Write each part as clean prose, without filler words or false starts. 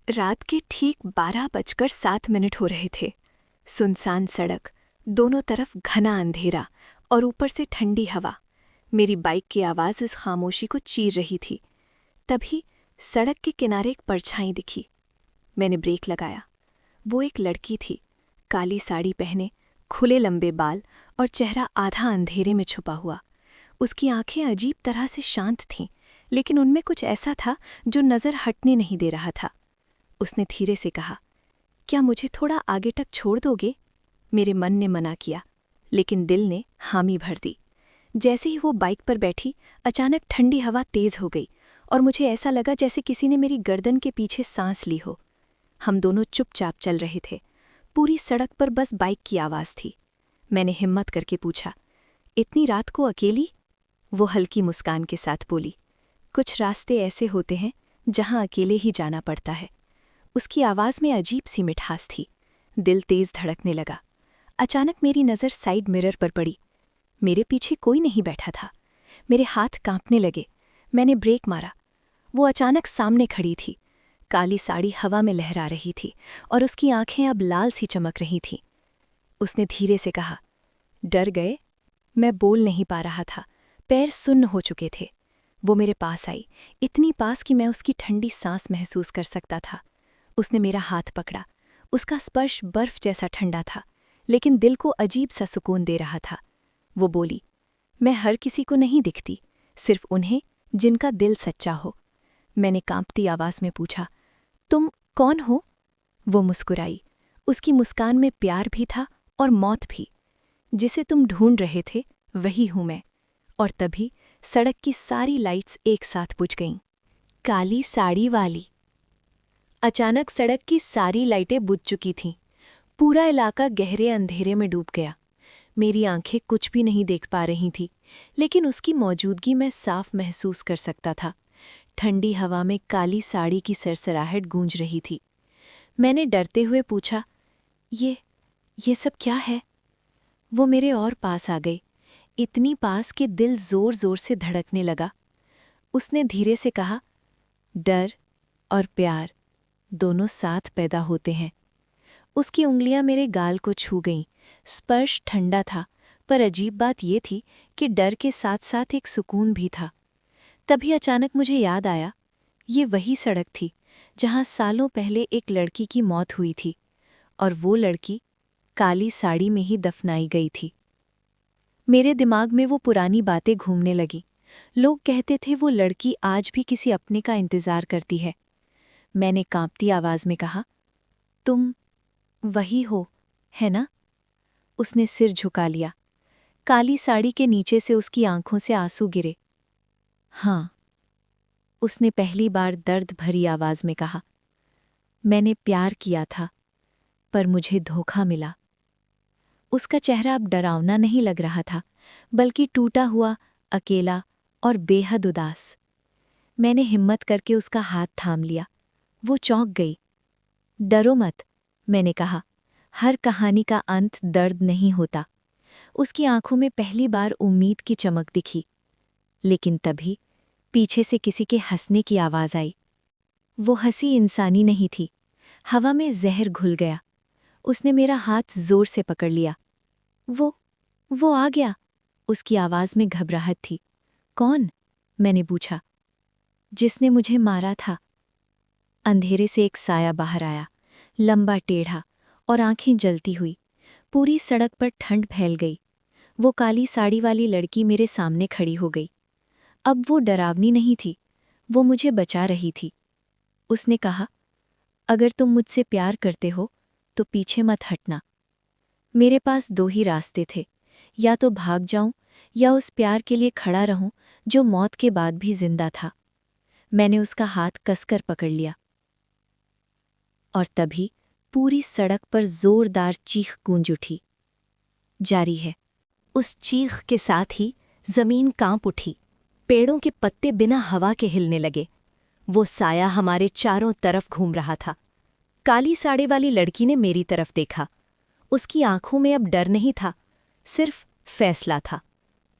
रात के ठीक 12:07 हो रहे थे। सुनसान सड़क, दोनों तरफ घना अंधेरा और ऊपर से ठंडी हवा। मेरी बाइक की आवाज़ इस खामोशी को चीर रही थी। तभी सड़क के किनारे एक परछाई दिखी। मैंने ब्रेक लगाया। वो एक लड़की थी, काली साड़ी पहने, खुले लंबे बाल और चेहरा आधा अंधेरे में छुपा हुआ। उसकी आंखें अजीब तरह से शांत थीं, लेकिन उनमें कुछ ऐसा था जो नज़र हटने नहीं दे रहा था। उसने धीरे से कहा, क्या मुझे थोड़ा आगे तक छोड़ दोगे? मेरे मन ने मना किया, लेकिन दिल ने हामी भर दी। जैसे ही वो बाइक पर बैठी, अचानक ठंडी हवा तेज हो गई और मुझे ऐसा लगा जैसे किसी ने मेरी गर्दन के पीछे सांस ली हो। हम दोनों चुपचाप चल रहे थे। पूरी सड़क पर बस बाइक की आवाज़ थी। मैंने हिम्मत करके पूछा, इतनी रात को अकेली? वो हल्की मुस्कान के साथ बोली, कुछ रास्ते ऐसे होते हैं जहाँ अकेले ही जाना पड़ता है। उसकी आवाज़ में अजीब सी मिठास थी। दिल तेज धड़कने लगा। अचानक मेरी नज़र साइड मिरर पर पड़ी। मेरे पीछे कोई नहीं बैठा था। मेरे हाथ कांपने लगे। मैंने ब्रेक मारा। वो अचानक सामने खड़ी थी। काली साड़ी हवा में लहरा रही थी और उसकी आंखें अब लाल सी चमक रही थीं। उसने धीरे से कहा, डर गए? मैं बोल नहीं पा रहा था। पैर सुन्न हो चुके थे। वो मेरे पास आई, इतनी पास कि मैं उसकी ठंडी सांस महसूस कर सकता था। उसने मेरा हाथ पकड़ा। उसका स्पर्श बर्फ जैसा ठंडा था, लेकिन दिल को अजीब सा सुकून दे रहा था। वो बोली, मैं हर किसी को नहीं दिखती, सिर्फ उन्हें जिनका दिल सच्चा हो। मैंने कांपती आवाज़ में पूछा, तुम कौन हो? वो मुस्कुराई। उसकी मुस्कान में प्यार भी था और मौत भी। जिसे तुम ढूंढ रहे थे, वही हूं मैं। और तभी सड़क की सारी लाइट्स एक साथ बुझ गईं। काली साड़ी वाली। अचानक सड़क की सारी लाइटें बुझ चुकी थीं। पूरा इलाका गहरे अंधेरे में डूब गया। मेरी आंखें कुछ भी नहीं देख पा रही थीं, लेकिन उसकी मौजूदगी मैं साफ महसूस कर सकता था। ठंडी हवा में काली साड़ी की सरसराहट गूंज रही थी। मैंने डरते हुए पूछा, ये सब क्या है? वो मेरे और पास आ गई, इतनी पास कि दिल जोर जोर से धड़कने लगा। उसने धीरे से कहा, डर और प्यार दोनों साथ पैदा होते हैं। उसकी उंगलियां मेरे गाल को छू गईं। स्पर्श ठंडा था, पर अजीब बात ये थी कि डर के साथ साथ एक सुकून भी था। तभी अचानक मुझे याद आया, ये वही सड़क थी जहां सालों पहले एक लड़की की मौत हुई थी, और वो लड़की काली साड़ी में ही दफनाई गई थी। मेरे दिमाग में वो पुरानी बातें घूमने लगी। लोग कहते थे वो लड़की आज भी किसी अपने का इंतजार करती है। मैंने कांपती आवाज में कहा, तुम वही हो, है ना? उसने सिर झुका लिया। काली साड़ी के नीचे से उसकी आंखों से आंसू गिरे। हाँ, उसने पहली बार दर्द भरी आवाज में कहा। मैंने प्यार किया था, पर मुझे धोखा मिला। उसका चेहरा अब डरावना नहीं लग रहा था, बल्कि टूटा हुआ, अकेला और बेहद उदास। मैंने हिम्मत करके उसका हाथ थाम लिया। वो चौंक गई। डरो मत, मैंने कहा, हर कहानी का अंत दर्द नहीं होता। उसकी आंखों में पहली बार उम्मीद की चमक दिखी। लेकिन तभी पीछे से किसी के हंसने की आवाज आई। वो हंसी इंसानी नहीं थी। हवा में जहर घुल गया। उसने मेरा हाथ जोर से पकड़ लिया। वो आ गया। उसकी आवाज में घबराहट थी। कौन? मैंने पूछा। जिसने मुझे मारा था। अंधेरे से एक साया बाहर आया, लंबा टेढ़ा और आंखें जलती हुई। पूरी सड़क पर ठंड फैल गई। वो काली साड़ी वाली लड़की मेरे सामने खड़ी हो गई। अब वो डरावनी नहीं थी, वो मुझे बचा रही थी। उसने कहा, अगर तुम मुझसे प्यार करते हो तो पीछे मत हटना। मेरे पास दो ही रास्ते थे, या तो भाग जाऊं या उस प्यार के लिए खड़ा रहूं जो मौत के बाद भी जिंदा था। मैंने उसका हाथ कसकर पकड़ लिया। और तभी पूरी सड़क पर जोरदार चीख गूंज उठी। जारी है। उस चीख के साथ ही जमीन कांप उठी। पेड़ों के पत्ते बिना हवा के हिलने लगे। वो साया हमारे चारों तरफ घूम रहा था। काली साड़ी वाली लड़की ने मेरी तरफ देखा। उसकी आंखों में अब डर नहीं था, सिर्फ फैसला था।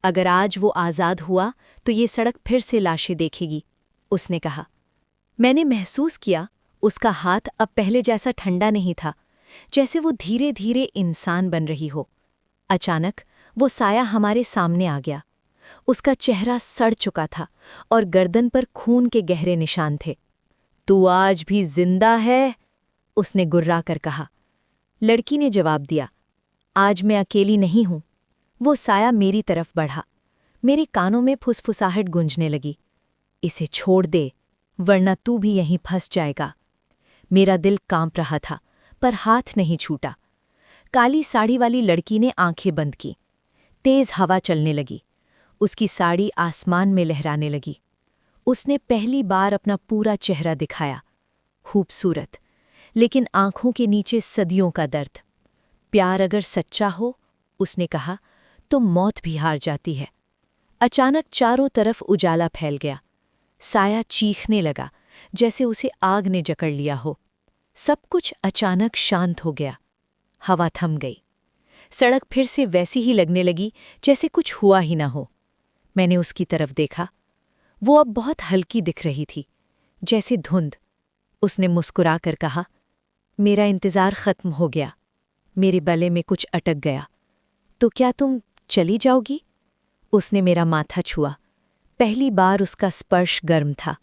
अगर आज वो आज़ाद हुआ तो ये सड़क फिर से लाशें देखेगी, उसने कहा। मैंने महसूस किया उसका हाथ अब पहले जैसा ठंडा नहीं था, जैसे वो धीरे धीरे इंसान बन रही हो। अचानक वो साया हमारे सामने आ गया। उसका चेहरा सड़ चुका था और गर्दन पर खून के गहरे निशान थे। तू आज भी जिंदा है? उसने गुर्रा कर कहा। लड़की ने जवाब दिया, आज मैं अकेली नहीं हूं। वो साया मेरी तरफ बढ़ा। मेरे कानों में फुसफुसाहट गूंजने लगी। इसे छोड़ दे, वरना तू भी यहीं फंस जाएगा। मेरा दिल कांप रहा था, पर हाथ नहीं छूटा। काली साड़ी वाली लड़की ने आंखें बंद की। तेज हवा चलने लगी। उसकी साड़ी आसमान में लहराने लगी। उसने पहली बार अपना पूरा चेहरा दिखाया। खूबसूरत, लेकिन आंखों के नीचे सदियों का दर्द। प्यार अगर सच्चा हो, उसने कहा, तो मौत भी हार जाती है। अचानक चारों तरफ उजाला फैल गया। साया चीखने लगा, जैसे उसे आग ने जकड़ लिया हो। सब कुछ अचानक शांत हो गया। हवा थम गई। सड़क फिर से वैसी ही लगने लगी जैसे कुछ हुआ ही ना हो। मैंने उसकी तरफ देखा। वो अब बहुत हल्की दिख रही थी, जैसे धुंध। उसने मुस्कुरा कर कहा, मेरा इंतज़ार ख़त्म हो गया। मेरे गले में कुछ अटक गया। तो क्या तुम चली जाओगी? उसने मेरा माथा छुआ। पहली बार उसका स्पर्श गर्म था।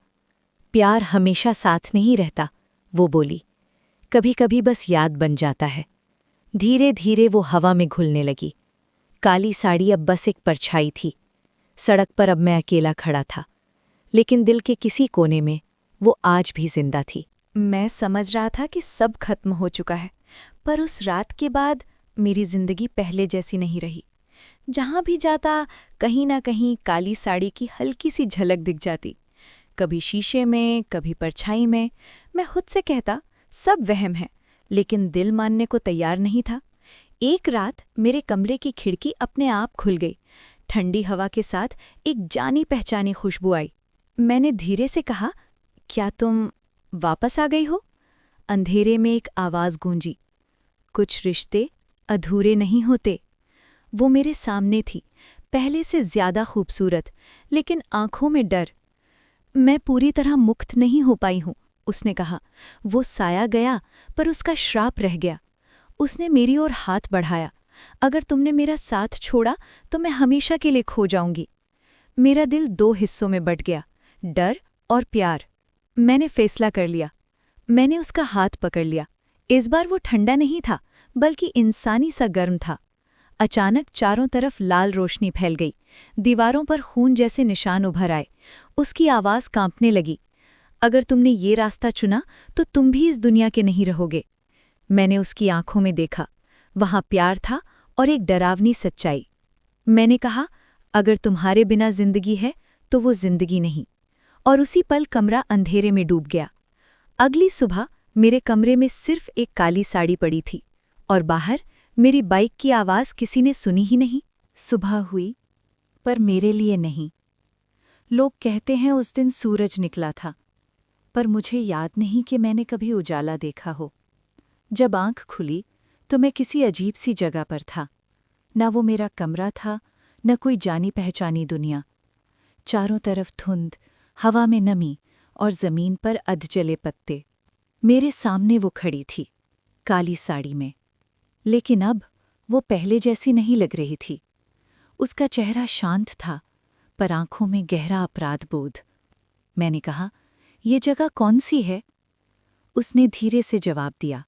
प्यार हमेशा साथ नहीं रहता, वो बोली। कभी कभी बस याद बन जाता है। धीरे धीरे वो हवा में घुलने लगी। काली साड़ी अब बस एक परछाई थी। सड़क पर अब मैं अकेला खड़ा था, लेकिन दिल के किसी कोने में वो आज भी जिंदा थी। मैं समझ रहा था कि सब खत्म हो चुका है, पर उस रात के बाद मेरी जिंदगी पहले जैसी नहीं रही। जहां भी जाता, कहीं ना कहीं काली साड़ी की हल्की सी झलक दिख जाती। कभी शीशे में, कभी परछाई में। मैं खुद से कहता, सब वहम है, लेकिन दिल मानने को तैयार नहीं था। एक रात मेरे कमरे की खिड़की अपने आप खुल गई। ठंडी हवा के साथ एक जानी पहचानी खुशबू आई। मैंने धीरे से कहा, क्या तुम वापस आ गई हो? अंधेरे में एक आवाज़ गूंजी, कुछ रिश्ते अधूरे नहीं होते। वो मेरे सामने थी, पहले से ज्यादा खूबसूरत, लेकिन आंखों में डर। मैं पूरी तरह मुक्त नहीं हो पाई हूं, उसने कहा। वो साया गया, पर उसका श्राप रह गया। उसने मेरी ओर हाथ बढ़ाया। अगर तुमने मेरा साथ छोड़ा तो मैं हमेशा के लिए खो जाऊंगी। मेरा दिल दो हिस्सों में बट गया, डर और प्यार। मैंने फैसला कर लिया। मैंने उसका हाथ पकड़ लिया। इस बार वो ठंडा नहीं था, बल्कि इंसानी सा गर्म था। अचानक चारों तरफ लाल रोशनी फैल गई। दीवारों पर खून जैसे निशान उभर आए। उसकी आवाज़ कांपने लगी, अगर तुमने ये रास्ता चुना तो तुम भी इस दुनिया के नहीं रहोगे। मैंने उसकी आंखों में देखा। वहां प्यार था और एक डरावनी सच्चाई। मैंने कहा, अगर तुम्हारे बिना जिंदगी है तो वो जिंदगी नहीं। और उसी पल कमरा अंधेरे में डूब गया। अगली सुबह मेरे कमरे में सिर्फ एक काली साड़ी पड़ी थी, और बाहर मेरी बाइक की आवाज़ किसी ने सुनी ही नहीं। सुबह हुई, पर मेरे लिए नहीं। लोग कहते हैं उस दिन सूरज निकला था, पर मुझे याद नहीं कि मैंने कभी उजाला देखा हो। जब आंख खुली तो मैं किसी अजीब सी जगह पर था। न वो मेरा कमरा था, न कोई जानी पहचानी दुनिया। चारों तरफ धुंध, हवा में नमी और ज़मीन पर अधजले पत्ते। मेरे सामने वो खड़ी थी, काली साड़ी में। लेकिन अब वो पहले जैसी नहीं लग रही थी। उसका चेहरा शांत था, पर आंखों में गहरा अपराध बोध। मैंने कहा, ये जगह कौन सी है? उसने धीरे से जवाब दिया,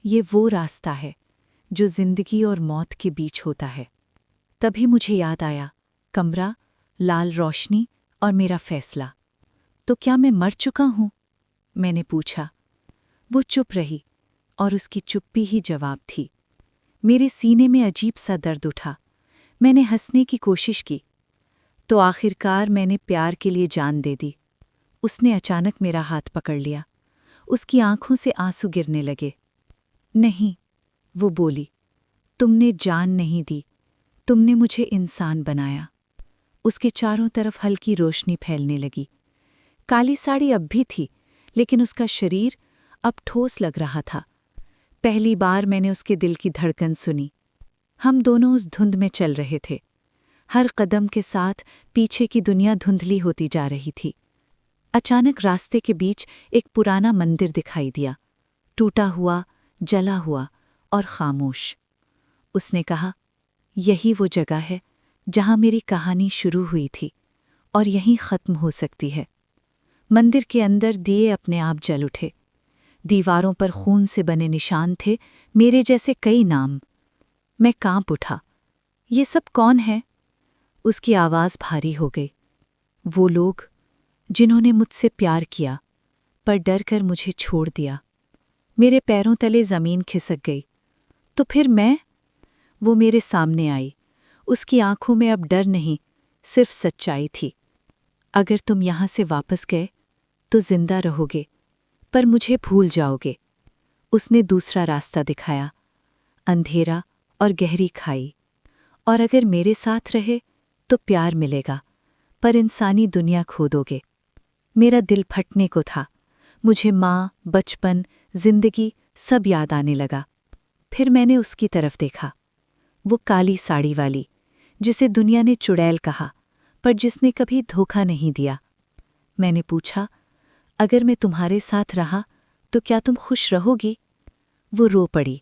ये वो रास्ता है जो जिंदगी और मौत के बीच होता है। तभी मुझे याद आया, कमरा, लाल रोशनी और मेरा फैसला। तो क्या मैं मर चुका हूं? मैंने पूछा। वो चुप रही, और उसकी चुप्पी ही जवाब थी। मेरे सीने में अजीब सा दर्द उठा। मैंने हंसने की कोशिश की। तो आखिरकार मैंने प्यार के लिए जान दे दी। उसने अचानक मेरा हाथ पकड़ लिया। उसकी आंखों से आंसू गिरने लगे। नहीं, वो बोली, तुमने जान नहीं दी, तुमने मुझे इंसान बनाया। उसके चारों तरफ हल्की रोशनी फैलने लगी। काली साड़ी अब भी थी, लेकिन उसका शरीर अब ठोस लग रहा था। पहली बार मैंने उसके दिल की धड़कन सुनी। हम दोनों उस धुंध में चल रहे थे। हर कदम के साथ पीछे की दुनिया धुंधली होती जा रही थी। अचानक रास्ते के बीच एक पुराना मंदिर दिखाई दिया, टूटा हुआ, जला हुआ और खामोश। उसने कहा, यही वो जगह है जहां मेरी कहानी शुरू हुई थी और यहीं ख़त्म हो सकती है। मंदिर के अंदर दिए अपने आप जल उठे। दीवारों पर खून से बने निशान थे, मेरे जैसे कई नाम। मैं कांप उठा। ये सब कौन है? उसकी आवाज़ भारी हो गई। वो लोग जिन्होंने मुझसे प्यार किया पर डर कर मुझे छोड़ दिया। मेरे पैरों तले ज़मीन खिसक गई। तो फिर मैं? वो मेरे सामने आई। उसकी आंखों में अब डर नहीं, सिर्फ सच्चाई थी। अगर तुम यहाँ से वापस गए तो जिंदा रहोगे, पर मुझे भूल जाओगे। उसने दूसरा रास्ता दिखाया, अंधेरा और गहरी खाई। और अगर मेरे साथ रहे तो प्यार मिलेगा, पर इंसानी दुनिया खो दोगे। मेरा दिल फटने को था। मुझे माँ, बचपन, जिंदगी सब याद आने लगा। फिर मैंने उसकी तरफ देखा, वो काली साड़ी वाली, जिसे दुनिया ने चुड़ैल कहा, पर जिसने कभी धोखा नहीं दिया। मैंने पूछा, अगर मैं तुम्हारे साथ रहा तो क्या तुम खुश रहोगी? वो रो पड़ी।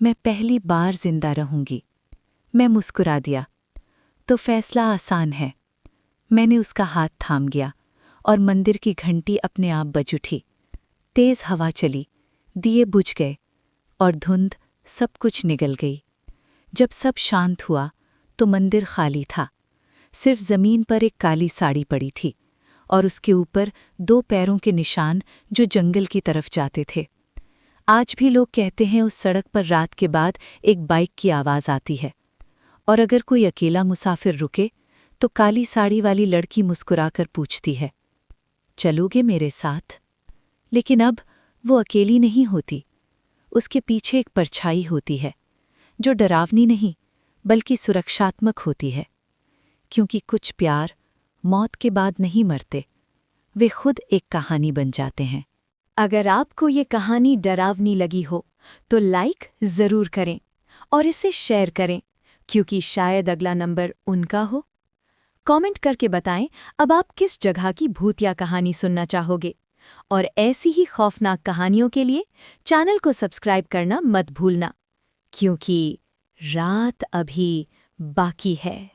मैं पहली बार जिंदा रहूंगी। मैं मुस्कुरा दिया। तो फैसला आसान है। मैंने उसका हाथ थाम गया और मंदिर की घंटी अपने आप बज उठी। तेज हवा चली, दिए बुझ गए और धुंध सब कुछ निगल गई। जब सब शांत हुआ तो मंदिर खाली था। सिर्फ जमीन पर एक काली साड़ी पड़ी थी और उसके ऊपर 2 पैरों के निशान जो जंगल की तरफ जाते थे। आज भी लोग कहते हैं उस सड़क पर रात के बाद एक बाइक की आवाज़ आती है, और अगर कोई अकेला मुसाफिर रुके तो काली साड़ी वाली लड़की मुस्कुराकर पूछती है, चलोगे मेरे साथ? लेकिन अब वो अकेली नहीं होती। उसके पीछे एक परछाई होती है, जो डरावनी नहीं बल्कि सुरक्षात्मक होती है। क्योंकि कुछ प्यार मौत के बाद नहीं मरते, वे खुद एक कहानी बन जाते हैं। अगर आपको ये कहानी डरावनी लगी हो तो लाइक ज़रूर करें और इसे शेयर करें, क्योंकि शायद अगला नंबर उनका हो। कमेंट करके बताएं अब आप किस जगह की भूतिया कहानी सुनना चाहोगे, और ऐसी ही खौफनाक कहानियों के लिए चैनल को सब्सक्राइब करना मत भूलना, क्योंकि रात अभी बाकी है।